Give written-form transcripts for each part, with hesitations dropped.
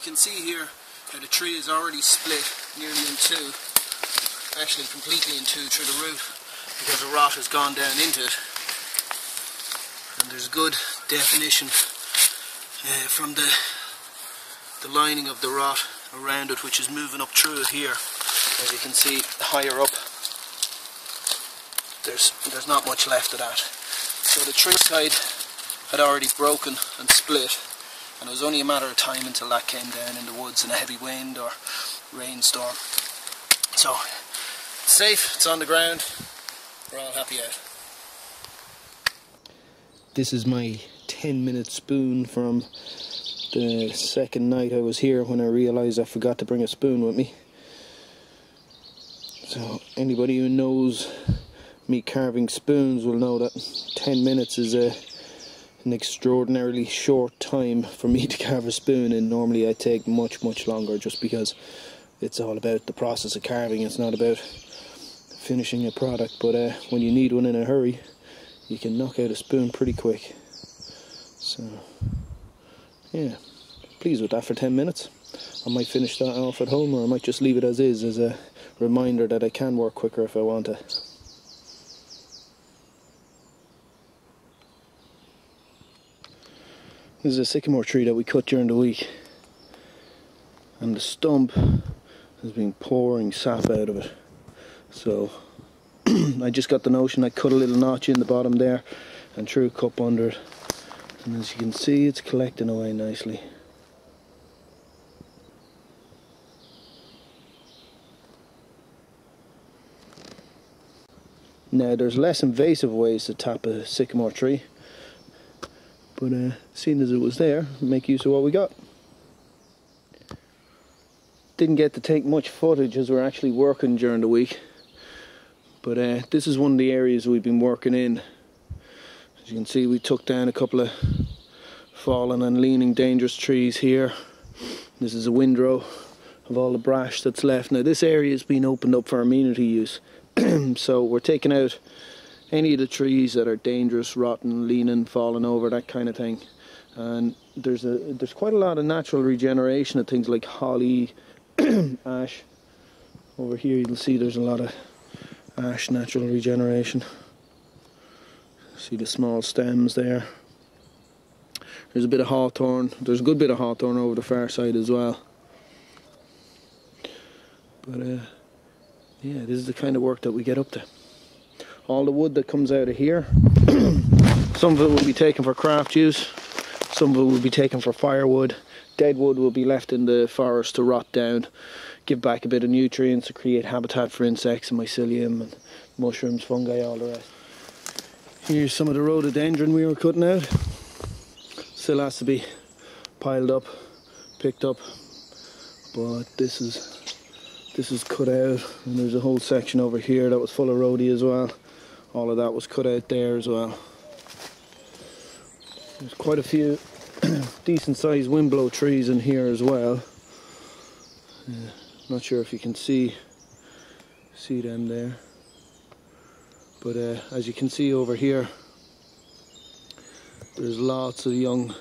You can see here how the tree is already split nearly in two, actually completely in two through the root, because the rot has gone down into it. And there's good definition from the lining of the rot around it, which is moving up through it here. As you can see higher up, there's not much left of that. So the tree side had already broken and split, and it was only a matter of time until that came down in the woods in a heavy wind or rainstorm. So it's safe, it's on the ground, we're all happy out. This is my 10-minute spoon from the second night I was here, when I realised I forgot to bring a spoon with me. So anybody who knows me carving spoons will know that 10 minutes is an extraordinarily short time for me to carve a spoon, and normally I take much longer, just because it's all about the process of carving. It's not about finishing a product, but when you need one in a hurry, you can knock out a spoon pretty quick. So yeah, pleased with that for 10 minutes. I might finish that off at home, or I might just leave it as is, as a reminder that I can work quicker if I want to. This is a sycamore tree that we cut during the week, and the stump has been pouring sap out of it. So I just got the notion, I cut a little notch in the bottom there and threw a cup under it, and as you can see, it's collecting away nicely. Now there's less invasive ways to tap a sycamore tree, but seeing as it was there, make use of what we got. Didn't get to take much footage as we're actually working during the week, but this is one of the areas we've been working in. As you can see, we took down a couple of fallen and leaning dangerous trees here. This is a windrow of all the brash that's left. Now this area has been opened up for amenity use, so we're taking out any of the trees that are dangerous, rotten, leaning, falling over, that kind of thing. And there's quite a lot of natural regeneration of things like holly, ash. Over here you'll see there's a lot of ash natural regeneration. See the small stems there. There's a bit of hawthorn. There's a good bit of hawthorn over the far side as well. But yeah, this is the kind of work that we get up to. All the wood that comes out of here, some of it will be taken for craft use, some of it will be taken for firewood. Dead wood will be left in the forest to rot down, give back a bit of nutrients to create habitat for insects and mycelium and mushrooms, fungi, all the rest. Here's some of the rhododendron we were cutting out. Still has to be piled up, picked up, but this is cut out, and there's a whole section over here that was full of rhodie as well. All of that was cut out there as well. There's quite a few decent sized windblow trees in here as well. Not sure if you can see them there, but as you can see over here, there's lots of young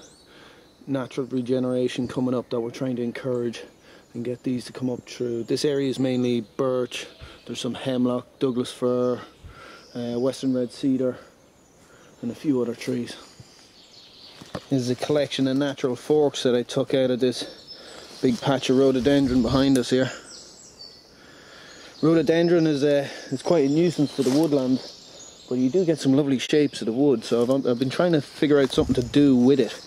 natural regeneration coming up that we're trying to encourage and get these to come up through. This area is mainly birch. There's some hemlock, Douglas fir, western red cedar, and a few other trees. This is a collection of natural forks that I took out of this big patch of rhododendron behind us here. Rhododendron is quite a nuisance for the woodland, but you do get some lovely shapes of the wood, so I've been trying to figure out something to do with it,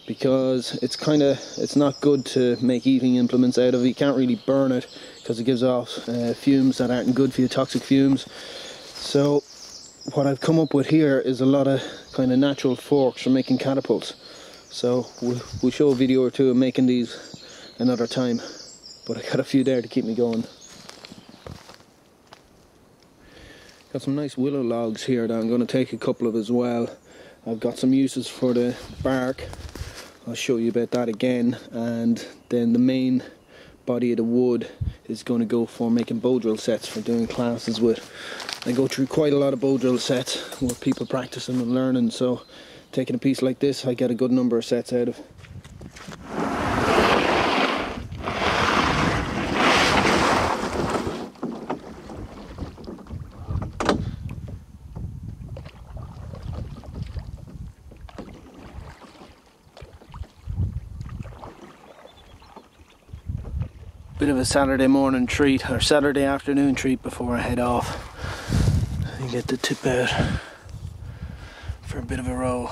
because it's not good to make eating implements out of it. You can't really burn it because it gives off fumes that aren't good for you, toxic fumes. So what I've come up with here is a lot of kind of natural forks for making catapults. So we'll show a video or two of making these another time, but I got a few there to keep me going. Got some nice willow logs here that I'm going to take a couple of as well. I've got some uses for the bark. I'll show you about that again, and then the main body of the wood is going to go for making bow drill sets for doing classes with. I go through quite a lot of bow drill sets where people practicing and learning, so taking a piece like this I get a good number of sets out of. Bit of a Saturday morning treat, or Saturday afternoon treat before I head off and get the tip out for a bit of a row.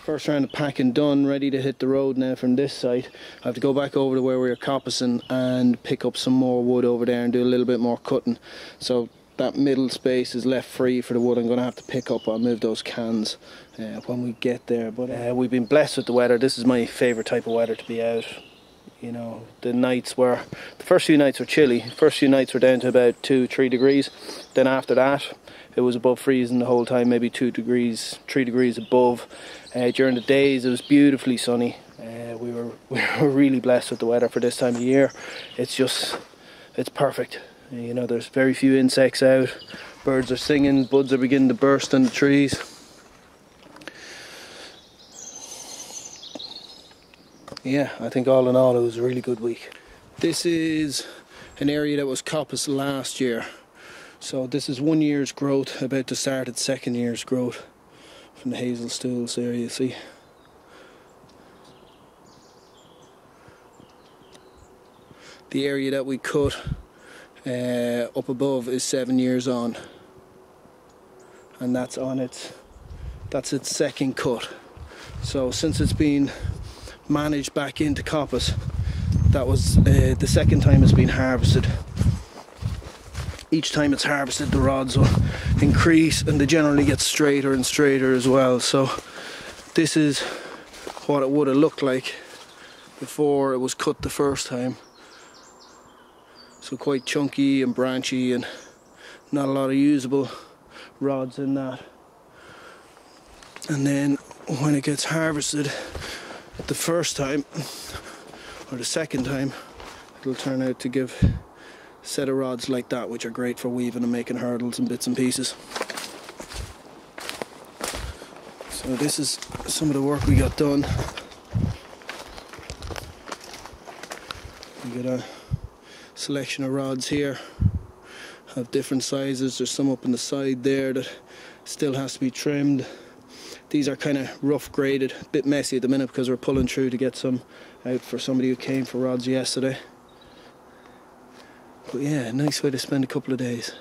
First round of packing done, ready to hit the road now from this site. I have to go back over to where we were coppicing and pick up some more wood over there and do a little bit more cutting. So that middle space is left free for the wood I'm going to have to pick up. I'll move those cans when we get there. But we've been blessed with the weather. This is my favourite type of weather to be out. You know, the first few nights were chilly. The first few nights were down to about 2-3 degrees. Then after that, it was above freezing the whole time, maybe 2 degrees, 3 degrees above. During the days, it was beautifully sunny. We were really blessed with the weather for this time of year. It's perfect. You know, there's very few insects out. Birds are singing, buds are beginning to burst in the trees. Yeah, I think all in all, it was a really good week. This is an area that was coppiced last year. So this is 1 year's growth, about to start its 2nd year's growth from the hazel stools there, you see. The area that we cut up above is 7 years on, and that's its 2nd cut. So since it's been managed back into coppice, that was the 2nd time it's been harvested. Each time it's harvested, the rods will increase and they generally get straighter and straighter as well. So this is what it would have looked like before it was cut the first time. So quite chunky and branchy and not a lot of usable rods in that. And then when it gets harvested the first time or the 2nd time, it'll turn out to give set of rods like that, which are great for weaving and making hurdles and bits and pieces. So this is some of the work we got done. We got a selection of rods here, have different sizes. There's some up on the side there that still has to be trimmed. These are kind of rough graded, a bit messy at the minute because we're pulling through to get some out for somebody who came for rods yesterday. But yeah, nice way to spend a couple of days.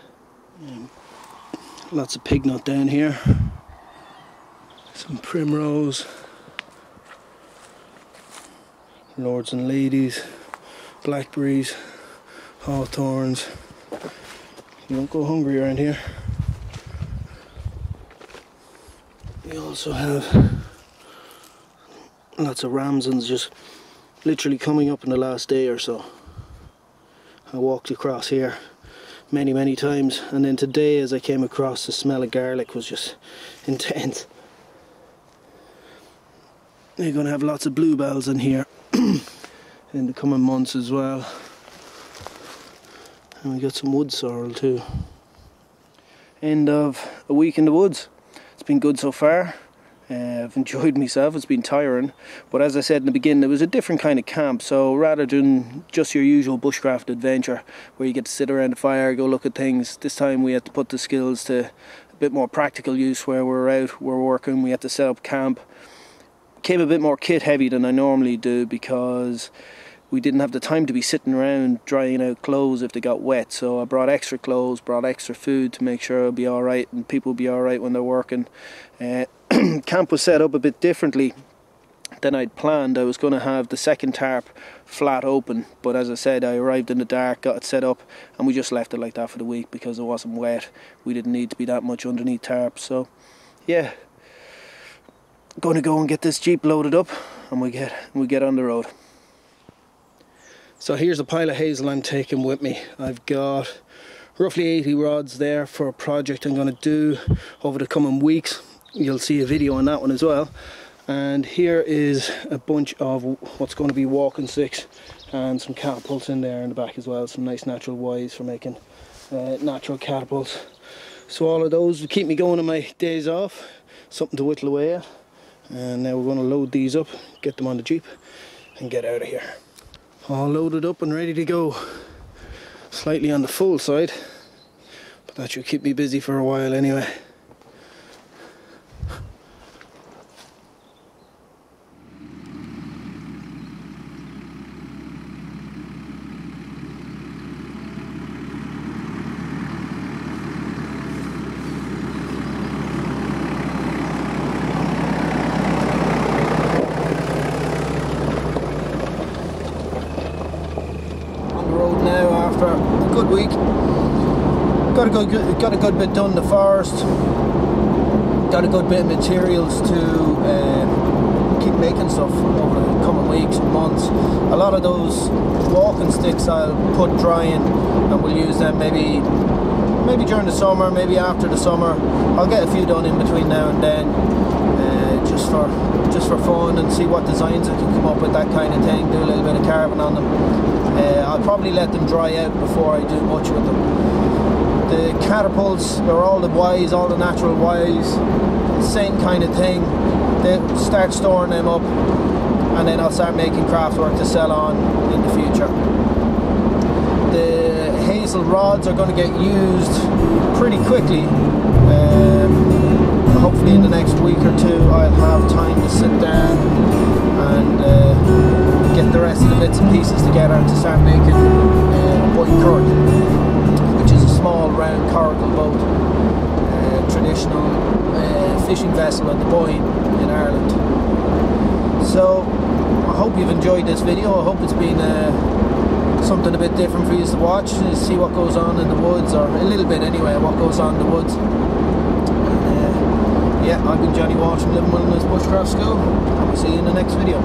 Lots of pig nut down here. Some primrose. Lords and ladies. Blackberries. Hawthorns. You don't go hungry around here. We also have lots of ramsons just literally coming up in the last day or so. I walked across here many times, and then today as I came across, the smell of garlic was just intense. You're going to have lots of bluebells in here in the coming months as well. And we got some wood sorrel too. End of a week in the woods. It's been good so far. I've enjoyed myself. It's been tiring, but as I said in the beginning, it was a different kind of camp. So rather than just your usual bushcraft adventure where you get to sit around the fire, go look at things, this time we had to put the skills to a bit more practical use. Where we're out, we're working, we had to set up camp. Came a bit more kit heavy than I normally do because we didn't have the time to be sitting around drying out clothes if they got wet. So I brought extra clothes, brought extra food to make sure it'll be alright and people will be alright when they're working. Camp was set up a bit differently than I'd planned. I was going to have the 2nd tarp flat open, but as I said, I arrived in the dark, got it set up, and we just left it like that for the week because it wasn't wet. We didn't need to be that much underneath tarp. So yeah, going to go and get this Jeep loaded up and we get on the road. So here's a pile of hazel I'm taking with me. I've got roughly 80 rods there for a project I'm going to do over the coming weeks. You'll see a video on that one as well. And here is a bunch of what's going to be walking sticks and some catapults in there in the back as well. Some nice natural wires for making natural catapults. So all of those will keep me going on my days off. Something to whittle away at. And now we're going to load these up, get them on the Jeep and get out of here. All loaded up and ready to go. Slightly on the full side, but that should keep me busy for a while anyway. Good week. Got a good bit done in the forest. Got a good bit of materials to keep making stuff over the coming weeks and months. A lot of those walking sticks I'll put drying, and we'll use them maybe during the summer, maybe after the summer. I'll get a few done in between now and then, just for fun, and see what designs I can come up with, that kind of thing. Do a little bit of carving on them. I'll probably let them dry out before I do much with them. The catapults are all the wires, all the natural wires, same kind of thing. They start storing them up, and then I'll start making craftwork to sell on in the future. The hazel rods are going to get used pretty quickly. Hopefully in the next week or two I'll have time to sit down and get the rest of the bits and pieces together to start making a buoy current, which is a small round coracle boat, traditional fishing vessel at the Boyne in Ireland. So I hope you've enjoyed this video. I hope it's been something a bit different for you to watch, to see what goes on in the woods, or a little bit anyway, what goes on in the woods. Yeah, I've been Johnny Walsh from Living Wilderness Bushcraft School, and we'll see you in the next video.